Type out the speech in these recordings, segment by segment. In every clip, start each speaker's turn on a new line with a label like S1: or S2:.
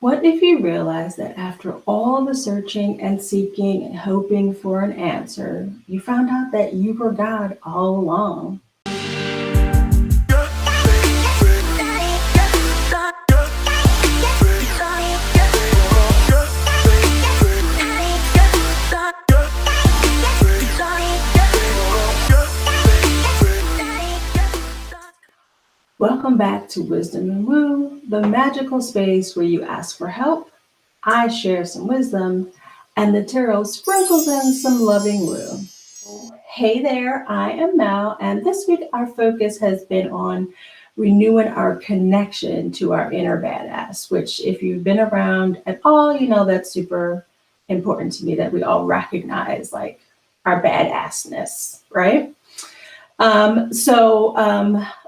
S1: What if you realized that after all the searching and seeking and hoping for an answer, you found out that you were God all along? Welcome back to Wisdom and Woo, the magical space where you ask for help, I share some wisdom, and the tarot sprinkles in some loving woo. Hey there, I am Mal, and this week our focus has been on renewing our connection to our inner badass, which, if you've been around at all, you know that's super important to me that we all recognize like our badassness, right?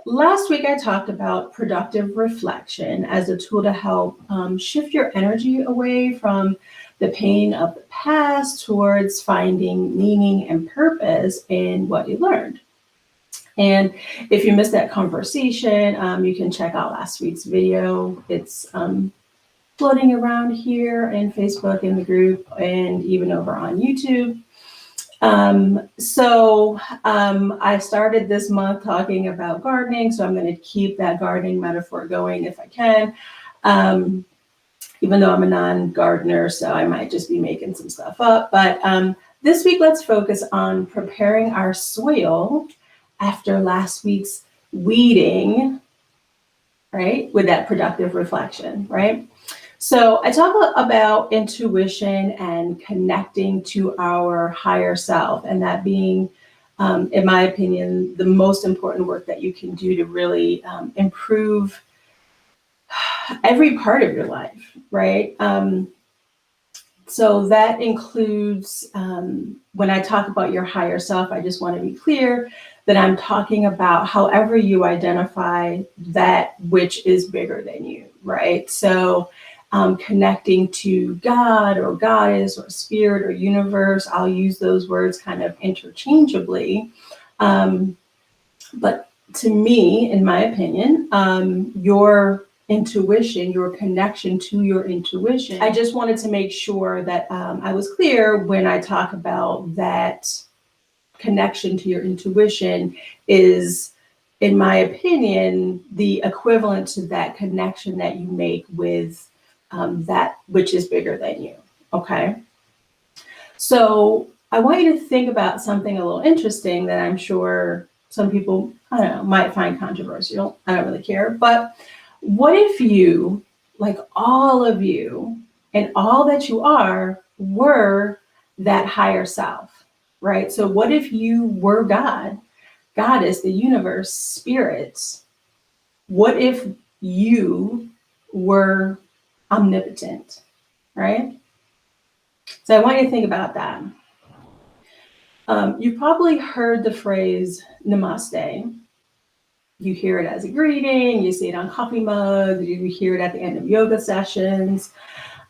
S1: Last week I talked about productive reflection as a tool to help shift your energy away from the pain of the past towards finding meaning and purpose in what you learned. And if you missed that conversation, you can check out last week's video. It's floating around here in Facebook in the group and even over on YouTube. I started this month talking about gardening, so I'm going to keep that gardening metaphor going if I can, even though I'm a non-gardener, so I might just be making some stuff up. But this week, let's focus on preparing our soil after last week's weeding, right, with that productive reflection, right? So I talk about intuition and connecting to our higher self, and that being, in my opinion, the most important work that you can do to really improve every part of your life, right? So that includes, when I talk about your higher self, I just want to be clear that I'm talking about however you identify that which is bigger than you, right? So connecting to God or goddess or spirit or universe. I'll use those words kind of interchangeably. But to me, in my opinion, your intuition, your connection to your intuition, I just wanted to make sure that I was clear when I talk about that connection to your intuition is, in my opinion, the equivalent to that connection that you make with that which is bigger than you, okay? So I want you to think about something a little interesting that I'm sure some people, I don't know, might find controversial. I don't really care. But what if you, like all of you and all that you are, were that higher self, right? So what if you were God, goddess, the universe, spirit? What if you were omnipotent, right? So I want you to think about that. You've probably heard the phrase namaste. You hear it as a greeting, you see it on coffee mugs, you hear it at the end of yoga sessions.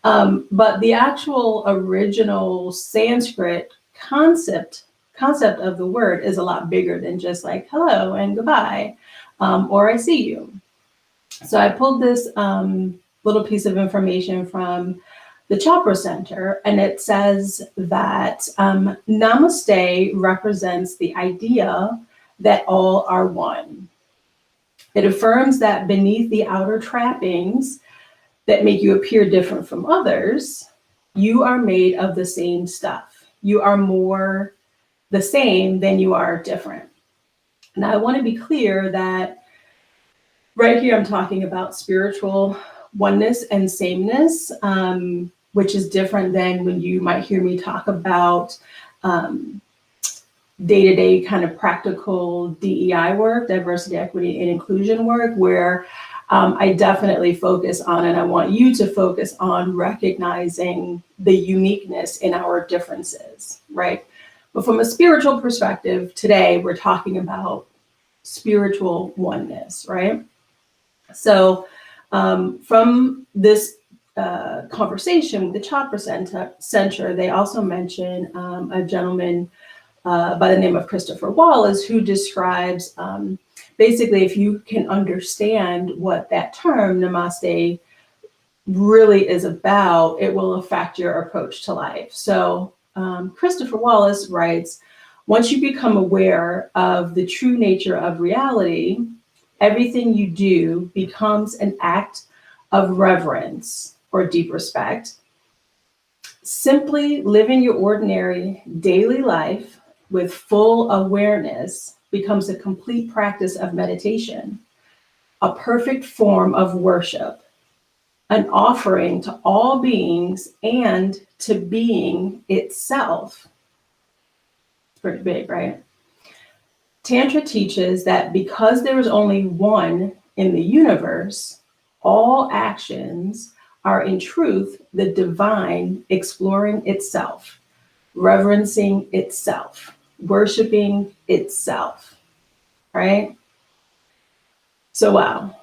S1: But the actual original Sanskrit concept of the word is a lot bigger than just like hello and goodbye, or I see you. So I pulled this little piece of information from the Chopra Center, and it says that Namaste represents the idea that all are one. It affirms that beneath the outer trappings that make you appear different from others, you are made of the same stuff. You are more the same than you are different. Now, I want to be clear that right here, I'm talking about spiritual oneness and sameness, which is different than when you might hear me talk about day-to-day kind of practical DEI work, diversity, equity, and inclusion work, where I definitely focus on, and I want you to focus on recognizing the uniqueness in our differences, right? But from a spiritual perspective, today we're talking about spiritual oneness, right? So from this conversation with the Chopra Center, they also mention a gentleman by the name of Christopher Wallace, who describes basically, if you can understand what that term namaste really is about, it will affect your approach to life. So Christopher Wallace writes, once you become aware of the true nature of reality, everything you do becomes an act of reverence or deep respect. Simply living your ordinary daily life with full awareness becomes a complete practice of meditation, a perfect form of worship, an offering to all beings and to being itself. It's pretty big, right? Tantra teaches that because there is only one in the universe, all actions are in truth the divine exploring itself, reverencing itself, worshiping itself, right? So, wow.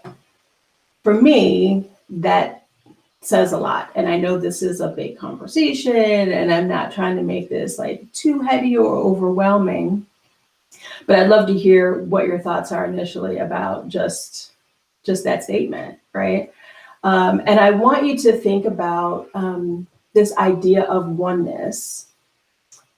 S1: For me, that says a lot. And I know this is a big conversation, and I'm not trying to make this like too heavy or overwhelming, but I'd love to hear what your thoughts are initially about just that statement, right? And I want you to think about this idea of oneness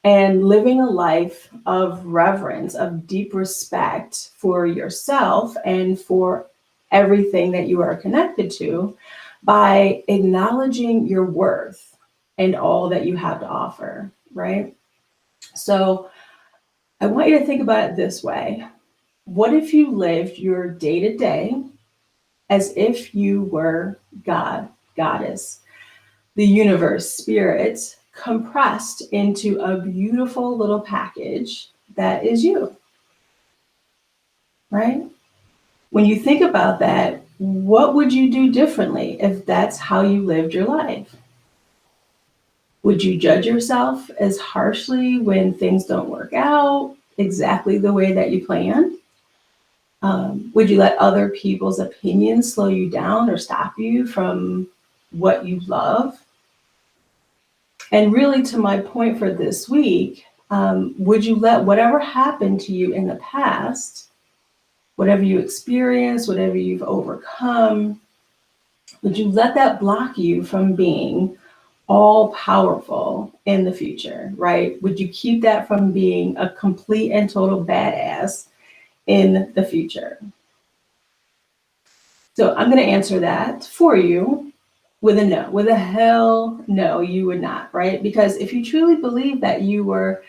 S1: and living a life of reverence, of deep respect for yourself and for everything that you are connected to by acknowledging your worth and all that you have to offer, right? So I want you to think about it this way. What if you lived your day to day as if you were God, Goddess, the universe, spirit, compressed into a beautiful little package that is you, right? When you think about that, what would you do differently if that's how you lived your life? Would you judge yourself as harshly when things don't work out exactly the way that you planned? Would you let other people's opinions slow you down or stop you from what you love? And really, to my point for this week, would you let whatever happened to you in the past, whatever you experienced, whatever you've overcome, would you let that block you from being all powerful in the future, right? Would you keep that from being a complete and total badass in the future? So I'm going to answer that for you with a no, with a hell no, you would not, right? Because if you truly believe that you were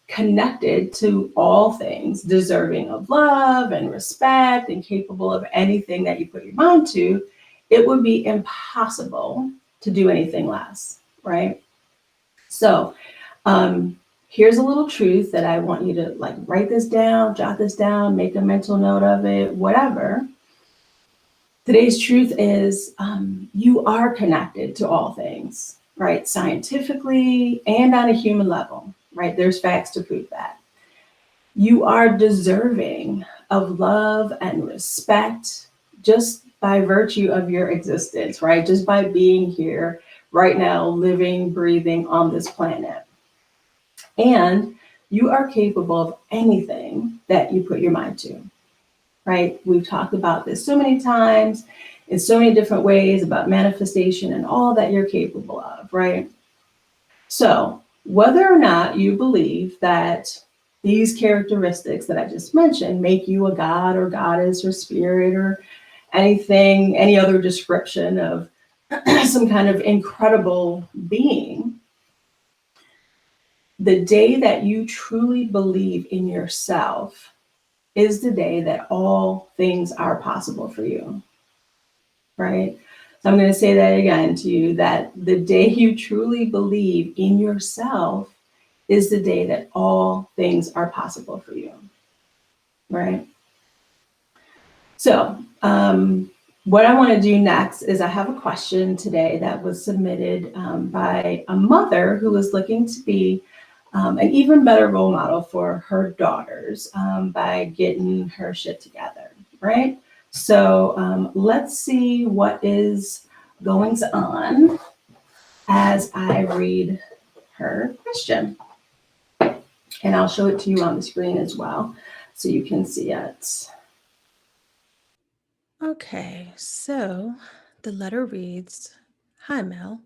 S1: connected to all things, deserving of love and respect and capable of anything that you put your mind to, it would be impossible to do anything less, right? So here's a little truth that I want you to like write this down, jot this down, make a mental note of it, whatever. Today's truth is you are connected to all things, right? Scientifically and on a human level, right? There's facts to prove that. You are deserving of love and respect just by virtue of your existence, right? Just by being here right now, living, breathing on this planet. And you are capable of anything that you put your mind to, right? We've talked about this so many times in so many different ways about manifestation and all that you're capable of, right? So whether or not you believe that these characteristics that I just mentioned make you a god or goddess or spirit or anything, any other description of some kind of incredible being, the day that you truly believe in yourself is the day that all things are possible for you, right? So I'm going to say that again to you, that the day you truly believe in yourself is the day that all things are possible for you, right? So what I want to do next is I have a question today that was submitted by a mother who was looking to be an even better role model for her daughters by getting her shit together, right? So let's see what is going on as I read her question. And I'll show it to you on the screen as well so you can see it. Okay, so the letter reads,
S2: Hi, Mel.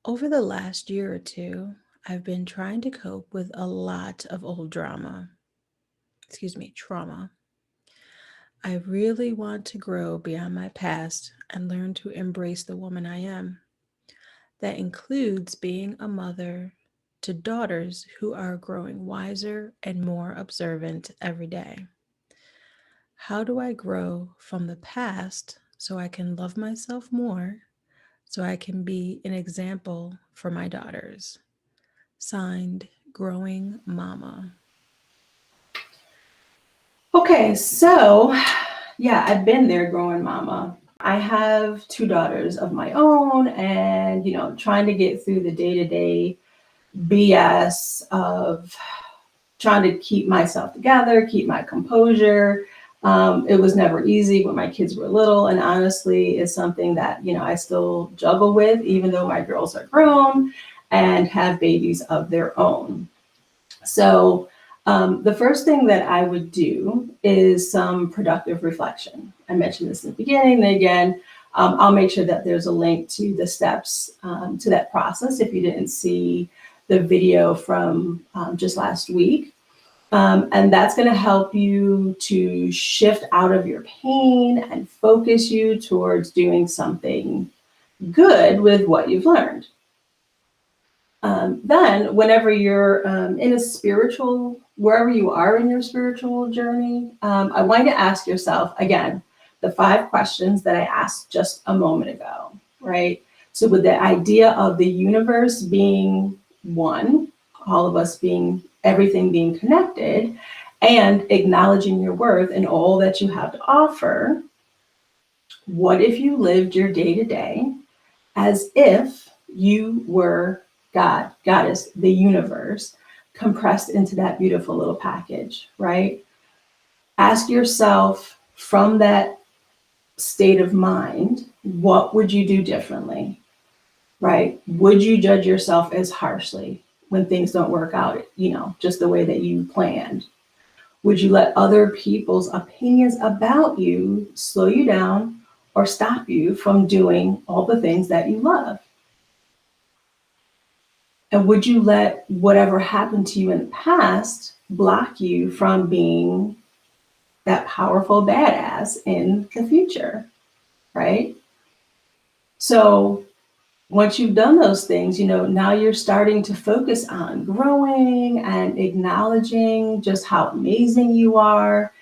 S2: Over the last year or two, I've been trying to cope with a lot of old trauma. I really want to grow beyond my past and learn to embrace the woman I am. That includes being a mother to daughters who are growing wiser and more observant every day. How do I grow from the past so I can love myself more, so I can be an example for my daughters? Signed, Growing Mama.
S1: Okay, so yeah, I've been there growing mama. I have two daughters of my own, and trying to get through the day to day BS of trying to keep myself together, keep my composure. It was never easy when my kids were little, and honestly, it's something that I still juggle with, even though my girls are grown and have babies of their own. So, the first thing that I would do is some productive reflection. I mentioned this in the beginning, and again, I'll make sure that there's a link to the steps to that process if you didn't see the video from just last week. And that's going to help you to shift out of your pain and focus you towards doing something good with what you've learned. Then, whenever you're in a spiritual, wherever you are in your spiritual journey, I want you to ask yourself again the 5 questions that I asked just a moment ago, right? So, with the idea of the universe being one, all of us being everything being connected, and acknowledging your worth and all that you have to offer, what if you lived your day to day as if you were God, Goddess, the universe, compressed into that beautiful little package, right? Ask yourself from that state of mind, what would you do differently, right? Would you judge yourself as harshly when things don't work out, just the way that you planned? Would you let other people's opinions about you slow you down or stop you from doing all the things that you love? And would you let whatever happened to you in the past block you from being that powerful badass in the future, right? So once you've done those things, now you're starting to focus on growing and acknowledging just how amazing you are.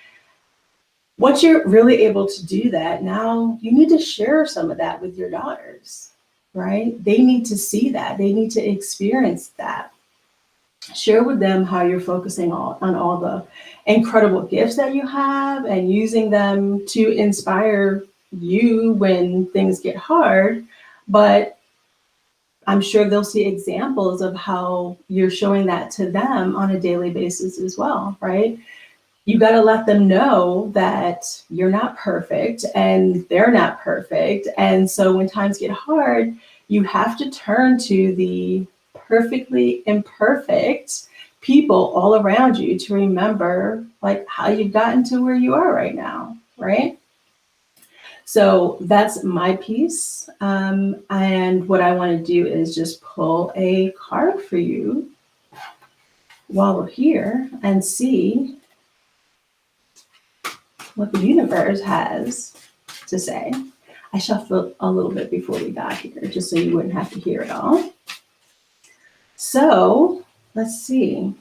S1: Once you're really able to do that, now you need to share some of that with your daughters, right? They need to see that, they need to experience that. Share with them how you're focusing on all the incredible gifts that you have and using them to inspire you when things get hard. But I'm sure they'll see examples of how you're showing that to them on a daily basis as well, right? You got to let them know that you're not perfect and they're not perfect. And so when times get hard, you have to turn to the perfectly imperfect people all around you to remember like how you've gotten to where you are right now, right? So that's my piece. And what I want to do is just pull a card for you while we're here and see what the universe has to say. I shuffled a little bit before we got here, just so you wouldn't have to hear it all. So let's see.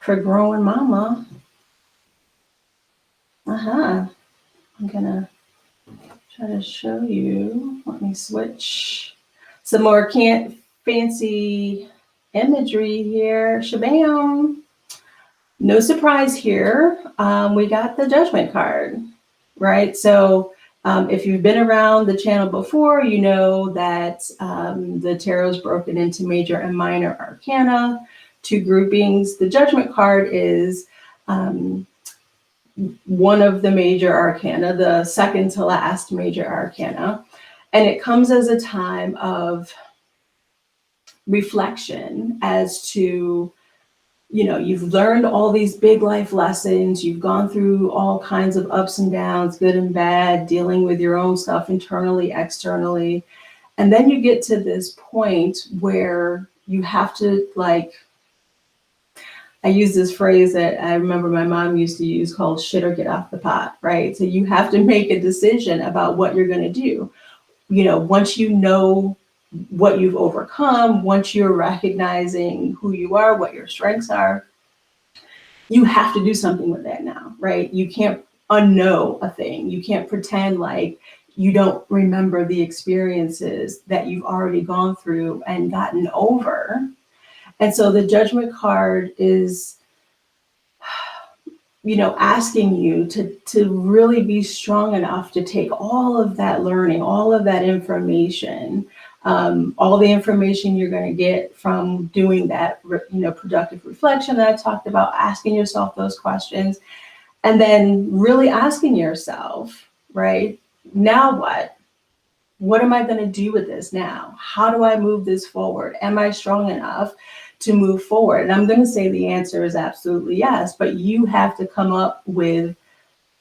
S1: For growing mama, I'm gonna try to show you. Let me switch some more can't fancy imagery here. Shabam. No surprise here. We got the judgment card, right? So if you've been around the channel before, you know that the tarot is broken into major and minor arcana, 2 groupings. The judgment card is one of the major arcana, the second to last major arcana. And it comes as a time of reflection as to you've learned all these big life lessons. You've gone through all kinds of ups and downs, good and bad, dealing with your own stuff internally, externally. And then you get to this point where you have to, like, I use this phrase that I remember my mom used to use called shit or get off the pot, right? So you have to make a decision about what you're going to do. You know, once you know what you've overcome, once you're recognizing who you are, what your strengths are, you have to do something with that now, right? You can't unknow a thing. You can't pretend like you don't remember the experiences that you've already gone through and gotten over. And so the judgment card is, you know, asking you to really be strong enough to take all of that learning, all of that information, all the information you're going to get from doing that, you know, productive reflection that I talked about, asking yourself those questions, and then really asking yourself, right, now what? What am I going to do with this now? How do I move this forward? Am I strong enough to move forward? And I'm going to say the answer is absolutely yes, but you have to come up with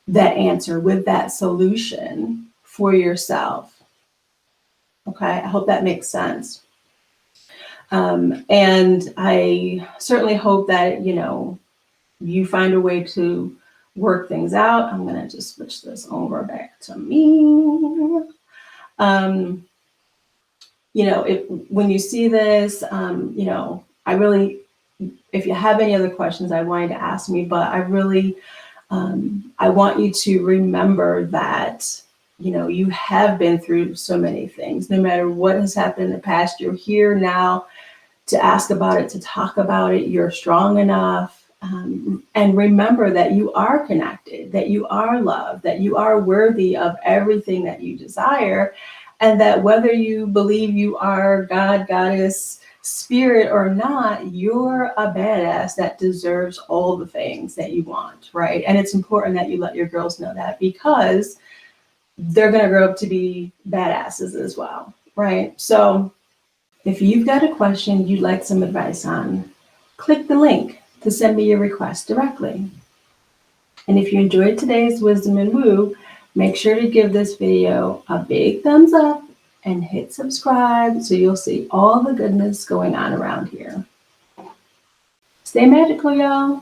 S1: that answer, with that solution for yourself. Okay, I hope that makes sense. And I certainly hope that, you know, you find a way to work things out. I'm going to just switch this over back to me. You know, when you see this, you know, I really, if you have any other questions, I want you to ask me, but I really, I want you to remember that, you know, you have been through so many things. No matter what has happened in the past, you're here now to ask about it, to talk about it. You're strong enough. And remember that you are connected, that you are loved, that you are worthy of everything that you desire. And that whether you believe you are God, goddess, spirit or not, you're a badass that deserves all the things that you want, right? And it's important that you let your girls know that, because they're going to grow up to be badasses as well, right? So if you've got a question you'd like some advice on, click the link to send me your request directly. And if you enjoyed today's Wisdom and Woo, make sure to give this video a big thumbs up and hit subscribe so you'll see all the goodness going on around here. Stay magical, y'all.